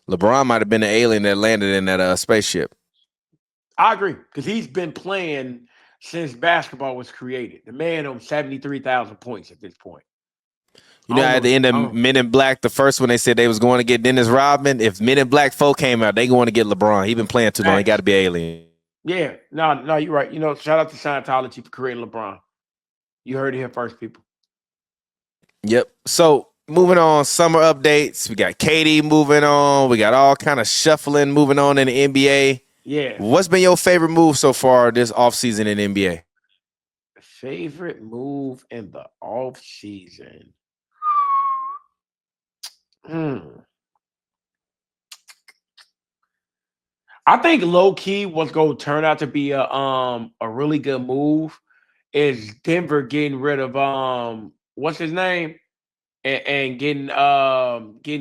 LeBron might have been the alien that landed in that spaceship. I agree because he's been playing since basketball was created. The man on 73,000 points at this point. You I know, don't at know. the end of I don't, Men in Black, the first one they said they was going to get Dennis Rodman. If Men in Black 4 came out, they going to get LeBron. He been playing too long. He got to facts. be an alien. Yeah. No, you're right. Shout out to Scientology for creating LeBron. You heard it here first, people. Yep. So moving on, summer updates. We got KD moving on. We got all kind of shuffling moving on in the NBA. Yeah. What's been your favorite move so far this offseason in the NBA? Favorite move in the off season. Hmm. I think low key what's going to turn out to be a really good move is Denver getting rid of what's his name and getting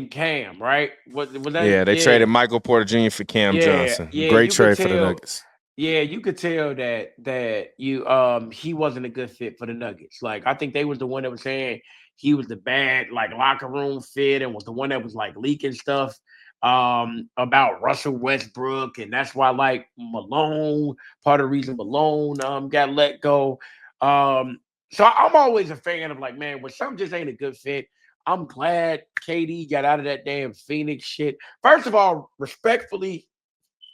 Cam, right? What was that? Yeah, they Yeah, traded Michael Porter Jr. for Cam yeah, Johnson. yeah. Great You could trade for the tell. Nuggets. Yeah, you could tell that you he wasn't a good fit for the Nuggets. Like I think they was the one that was saying he was the bad like locker room fit and was the one that was like leaking stuff about Russell Westbrook, and that's why like Malone, part of the reason Malone got let go. So I'm always a fan of like, man, when something just ain't a good fit, I'm glad KD got out of that damn Phoenix shit. First of all, respectfully,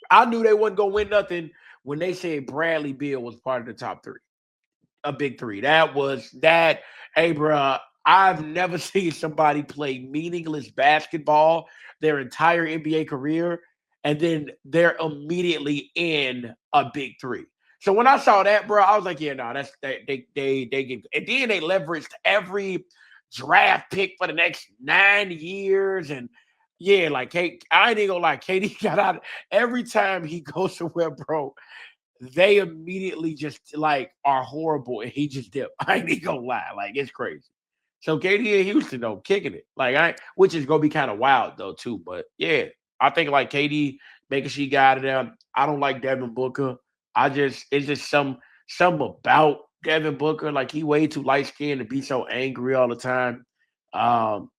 I knew they wasn't gonna win nothing when they said Bradley Beal was part of the top three, a big three. That was that. Hey, bro, I've never seen somebody play meaningless basketball their entire NBA career, and then they're immediately in a big three. So when I saw that, bro, I was like, yeah, no, that's they get, and then they leveraged every draft pick for the next 9 years, and yeah, like I ain't gonna lie, KD got out every time he goes somewhere, bro. They immediately just like are horrible, and he just dip. I ain't even gonna lie, like it's crazy. So KD in Houston though, kicking it, like which is gonna be kind of wild though too. But yeah, I think like KD making sure he got it there. I don't like Devin Booker. It's just some about Devin Booker, like he way too light skinned to be so angry all the time.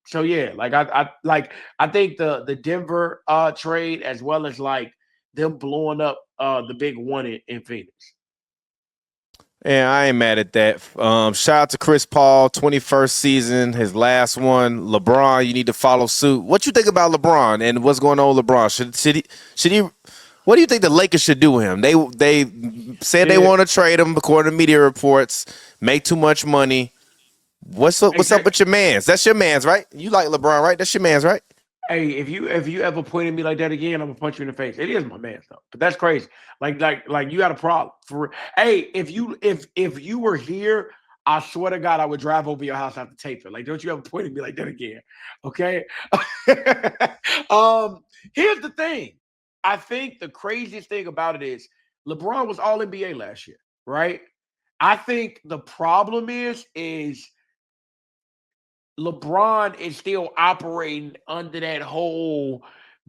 So yeah, like I think the Denver trade as well as like them blowing up the big one in Phoenix. Yeah, I ain't mad at that. Shout out to Chris Paul, 21st season, his last one. LeBron, you need to follow suit. What you think about LeBron and what's going on with LeBron? Should he? What do you think the Lakers should do with him? They said they Yeah, want to trade him according to media reports. Make too much money. What's up exactly. with your man's? That's your man's, right? You like LeBron, right? That's your man's, right? Hey, if you ever point at me like that again, I'm gonna punch you in the face. It is my man stuff, but that's crazy. Like you got a problem for. Hey, if you were here, I swear to God, I would drive over your house after taping. Like, don't you ever point at me like that again? Okay. um, Here's the thing. I think the craziest thing about it is LeBron was all NBA last year, right? I think the problem is LeBron is still operating under that whole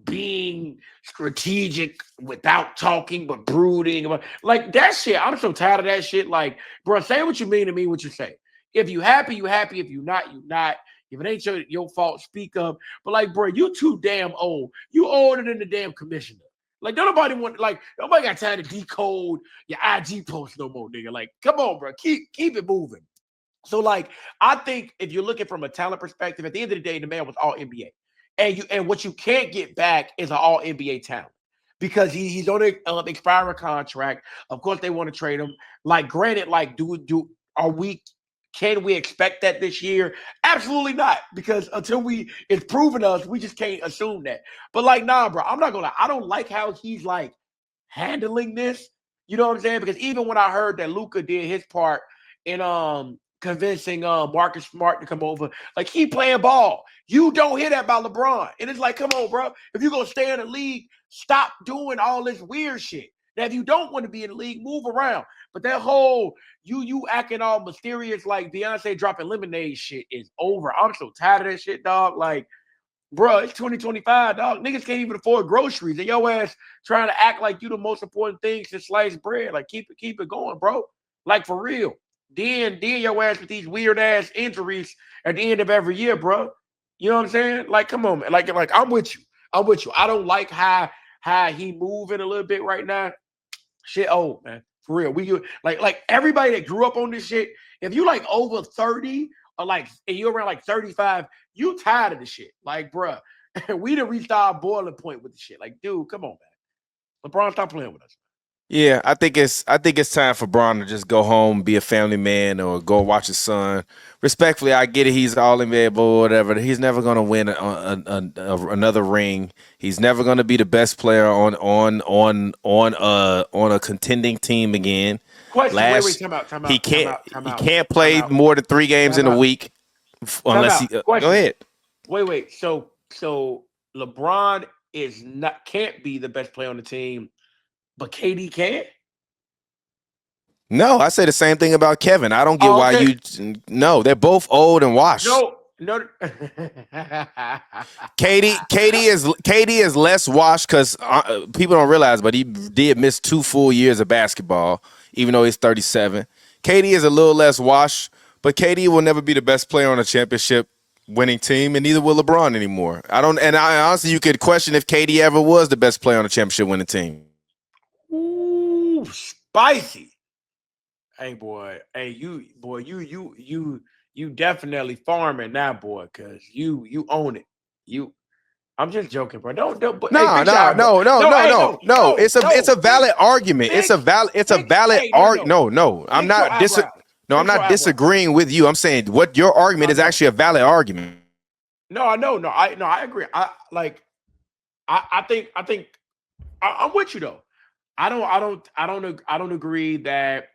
being strategic without talking but brooding about like that shit. I'm so tired of that shit. Like, bro, say what you mean to me, what you say. If you happy, you happy. If you not, you not. If it ain't your fault, speak up. But like, bro, you too damn old. You older than the damn commissioner. Like, don't nobody want like nobody got time to decode your IG post no more, nigga. Like, come on, bro. Keep it moving. So, like, I think if you're looking from a talent perspective, at the end of the day, the man was all NBA. And what you can't get back is an all NBA talent. Because he's on an expiring contract. Of course, they want to trade him. Like, granted, like, are we can we expect that this year? Absolutely not. Because until it's proven us, we just can't assume that. But like, nah, bro, I'm not gonna lie. I don't like how he's like handling this. You know what I'm saying? Because even when I heard that Luca did his part in convincing Marcus Smart to come over. Like he playing ball. You don't hear that about LeBron. And it's like, come on, bro. If you're gonna stay in the league, stop doing all this weird shit. Now, if you don't want to be in the league, move around. But that whole you acting all mysterious like Beyonce dropping lemonade shit is over. I'm so tired of that shit, dog. Like, bro, it's 2025, dog. Niggas can't even afford groceries. And your ass trying to act like you the most important thing since sliced bread. Like, keep it going, bro. Like for real. Then your ass with these weird ass injuries at the end of every year, bro. You know what I'm saying? Like, come on, man. Like I'm with you. I'm with you. I don't like how he moving a little bit right now. Shit old, man. For real. Like everybody that grew up on this shit, if you like over 30 or like and you're around like 35, you tired of the shit. Like, bruh, we done reached our boiling point with the shit. Like, dude, come on, man. LeBron, stop playing with us. Yeah, I think it's time for Braun to just go home, be a family man, or go watch his son. Respectfully, I get it. He's all available, or whatever. He's never going to win another ring. He's never going to be the best player on a contending team again. Question. Wait, Last time out, time he out, time can't out, time he out, can't time play out, more than 3 games time in a out, week time unless he out. go Question. ahead. Wait. So LeBron is not can't be the best player on the team, but KD can. No, I say the same thing about Kevin. I don't get Oh, why okay. you. No, they're both old and washed. No, no. Katie is less washed because people don't realize, but he did miss 2 full years of basketball, even though he's 37. Katie is a little less washed, but Katie will never be the best player on a championship winning team, and neither will LeBron anymore. Honestly, you could question if Katie ever was the best player on a championship winning team. Ooh, spicy. Hey, boy. Hey, you definitely farming now, boy, because you own it. You. I'm just joking, bro. Don't. But, hey, No, big no, shot, bro. no, no, No, no, hey, no, no, no. no, It's a no. valid argument. It's a valid. It's a Fix. valid Hey, arg. No, no. I'm Fix your not dis. eyebrows. No, I'm Fix your not eyebrows. disagreeing with you. I'm saying what your No, argument is no, actually a valid argument. no. I know. No. I agree. I like. I think. I'm with you though. I don't agree that.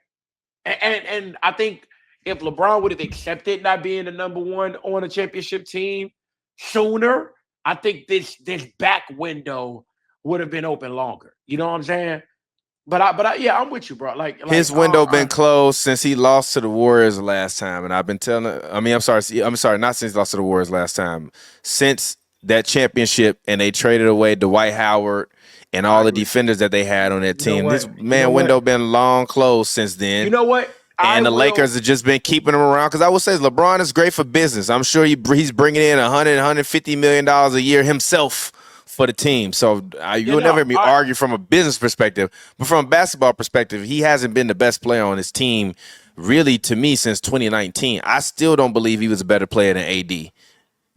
And I think if LeBron would have accepted not being the number one on a championship team sooner, I think this back window would have been open longer. You know what I'm saying? But yeah, I'm with you, bro. His window been closed since he lost to the Warriors last time, and I've been telling. I mean, I'm sorry, not since he lost to the Warriors last time. Since that championship, and they traded away Dwight Howard and I all the agree. defenders that they had on that You know team. This what? You know man what? window been long closed since You then. know what? I And the will. Lakers have just been keeping him around because I would say LeBron is great for business. I'm sure he's bringing in 150 million dollars a year himself for the team. So Yeah, you'll never no. hear me argue from a business perspective, but from a basketball perspective, he hasn't been the best player on his team really to me since 2019. I still don't believe he was a better player than AD.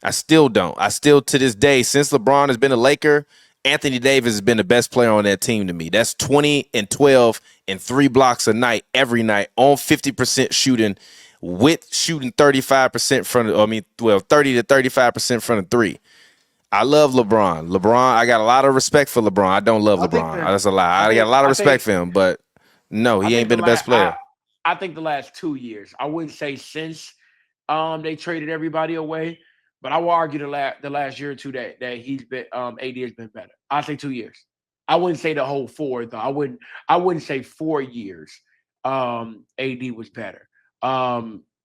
I still don't. I still, to this day, since LeBron has been a Laker, Anthony Davis has been the best player on that team to me. That's 20 and 12 and 3 blocks a night, every night, on 50% shooting, with shooting 35% front of, 30 to 35% front of three. I love LeBron. I got a lot of respect for LeBron. I don't love I think LeBron. the. That's a lie. I I got a think. lot of I respect think. for him, but no, I he ain't think the been the best last. player. I think the last 2 years. I wouldn't say since they traded everybody away, but I will argue the last year or two that he's been AD has been better. I say 2 years. I wouldn't say the whole four though. I wouldn't say 4 years. AD was better.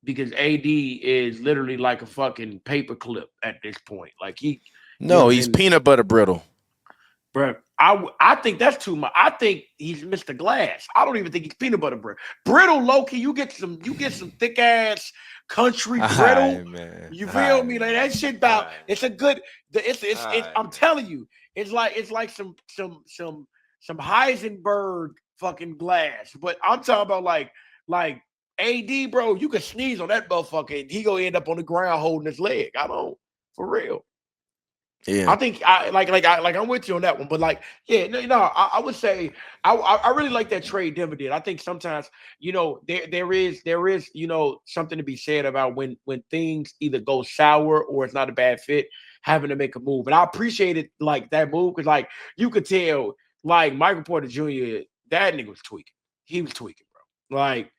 Because AD is literally like a fucking paperclip at this point. Like he, you know No, what I'm he's saying? peanut butter brittle. Bro, I think that's too much. I think he's Mr. Glass. I don't even think he's peanut butter bread. Brittle, low key, you get some thick ass country brittle. Hi, man. You feel Hi, me? Like that man. shit about Hi. it's a good it's Hi, I'm telling you, it's like some Heisenberg fucking glass. But I'm talking about like AD, bro, you could sneeze on that motherfucker and he gonna end up on the ground holding his leg. I don't for real. Yeah. I think I'm with you on that one, but yeah, no, I would say I really like that trade Denver did. I think sometimes there is something to be said about when things either go sour or it's not a bad fit, having to make a move. And I appreciated like that move because you could tell like Michael Porter Jr. that nigga was tweaking. He was tweaking, bro. Like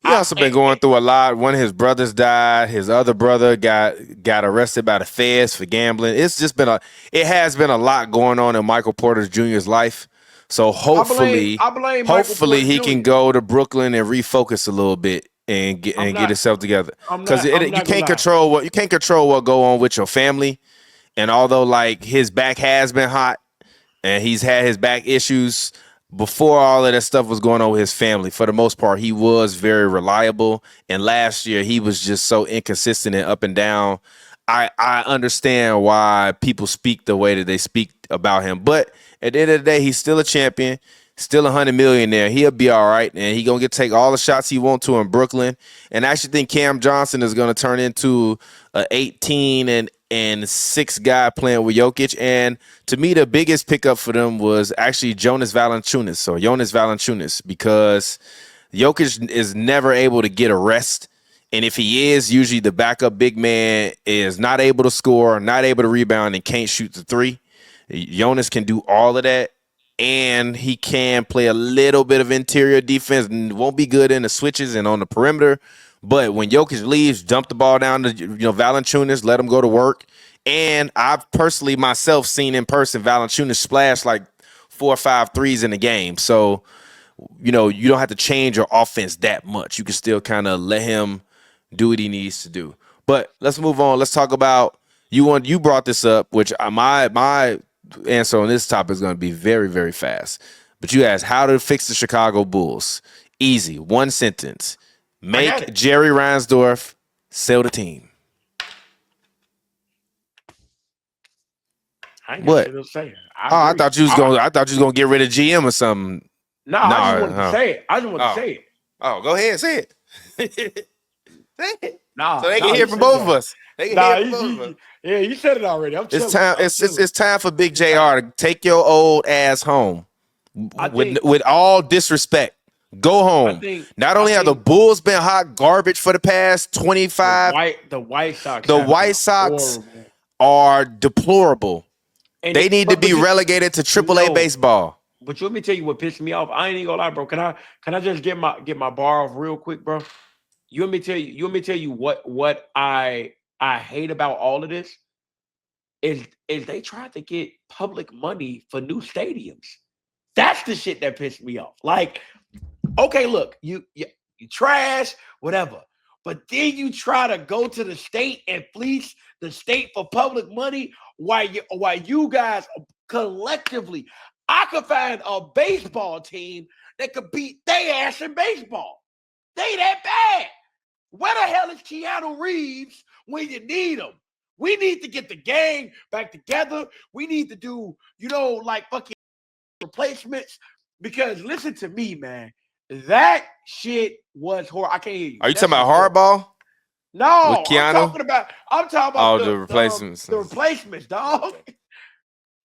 He also been going through a lot. One of his brothers died. His other brother got arrested by the feds for gambling. It has been a lot going on in Michael Porter Jr.'s life. So I blame Michael hopefully Porter he can Jr. go to Brooklyn and refocus a little bit and I'm get not himself together. I'm Because not I'm you not gonna can't lie. control what go on with your family. And although like his back has been hot, and he's had his back issues before all of that stuff was going on with his family. For the most part, he was very reliable. And last year, he was just so inconsistent and up and down. I understand why people speak the way that they speak about him. But at the end of the day, he's still a champion, still $100 million there. He'll be all right, and he gonna take all the shots he want to in Brooklyn. And I actually think Cam Johnson is gonna turn into a 18 and 6 guy playing with Jokic. And to me, the biggest pickup for them was actually Jonas Valanciunas, because Jokic is never able to get a rest. And if he is, usually the backup big man is not able to score, not able to rebound, and can't shoot the three. Jonas can do all of that, and he can play a little bit of interior defense and won't be good in the switches and on the perimeter. But when Jokic leaves, dump the ball down to Valanciunas, let him go to work. And I've personally myself seen in person Valanciunas splash like 4 or 5 threes in the game. So, you don't have to change your offense that much. You can still kind of let him do what he needs to do. But let's move on. Let's talk about you brought this up, which my answer on this topic is going to be very, very fast. But you asked how to fix the Chicago Bulls. Easy. One sentence. Make Jerry Reinsdorf sell the team. I ain't what? I thought you was gonna get rid of GM or something. No, I just wanted to say it. I just wanted to say it. Oh, go ahead, say it. Say it. Nah, so they can hear from both of us. They can hear from both of us. Yeah, you said it already. It's time. It's time for Big JR to take your old ass home. With all disrespect, go home. Not only have the Bulls been hot garbage for the past 25, the White Sox. The White Sox are deplorable. And they need to be relegated to AAA baseball. But let me tell you what pissed me off. I ain't even gonna lie, bro. Can I just get my bar off real quick, bro? You want me to tell you what I hate about all of this is they tried to get public money for new stadiums. That's the shit that pissed me off. Like, okay, look, you trash, whatever. But then you try to go to the state and fleece the state for public money while you guys collectively, I could find a baseball team that could beat their ass in baseball. They that bad. Where the hell is Keanu Reeves when you need him? We need to get the gang back together. We need to do, like fucking replacements. Because listen to me, man. That shit was horrible. I can't hear you. Are you talking about hardball? No, I'm talking about the replacements. The replacements, dog.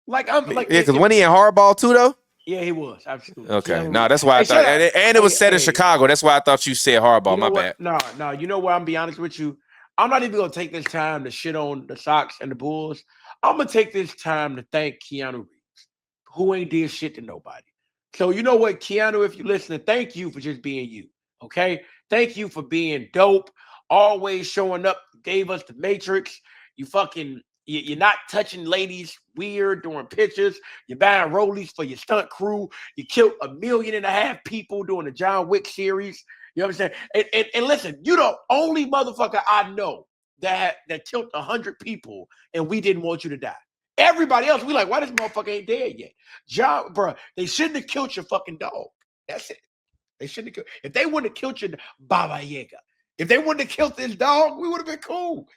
Because when he in hardball too, though. Yeah, he was absolutely. Okay, that's why I thought, and it was set in Chicago. That's why I thought you said hardball. My bad. No. You know what? I'm be honest with you. I'm not even gonna take this time to shit on the Sox and the Bulls. I'm gonna take this time to thank Keanu Reeves, who ain't did shit to nobody. So you know what, Keanu, if you're listening, thank you for just being you. Okay, thank you for being dope. Always showing up. Gave us the Matrix. You're not touching ladies weird during pictures. You're buying rollies for your stunt crew. You killed 1.5 million people during the John Wick series. You know what I'm saying? And listen, you the only motherfucker I know that killed 100 people and we didn't want you to die. Everybody else, we like, why this motherfucker ain't dead yet? John, bro, they shouldn't have killed your fucking dog. That's it. They shouldn't have killed. If they wouldn't have killed your Baba Yaga, if they wouldn't have killed this dog, we would have been cool.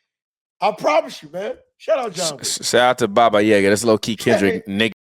I promise you, man. Shout out John. Shout out to Baba Yaga. That's low key Kendrick nigga.